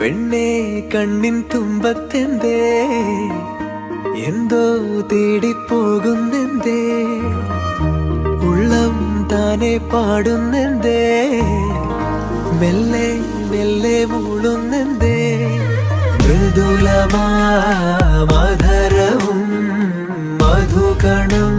പെണ്ണേ കണ്ണിൻ തുമ്പത്തെന്തേ എന്തോ തേടിപ്പോകുന്നെന്തേ ഉള്ളം താനെ പാടുന്നെന്തേ മെല്ലെ മെല്ലെ മൂളുന്നെന്തേ മൃദുലമാധരവും മധുകണം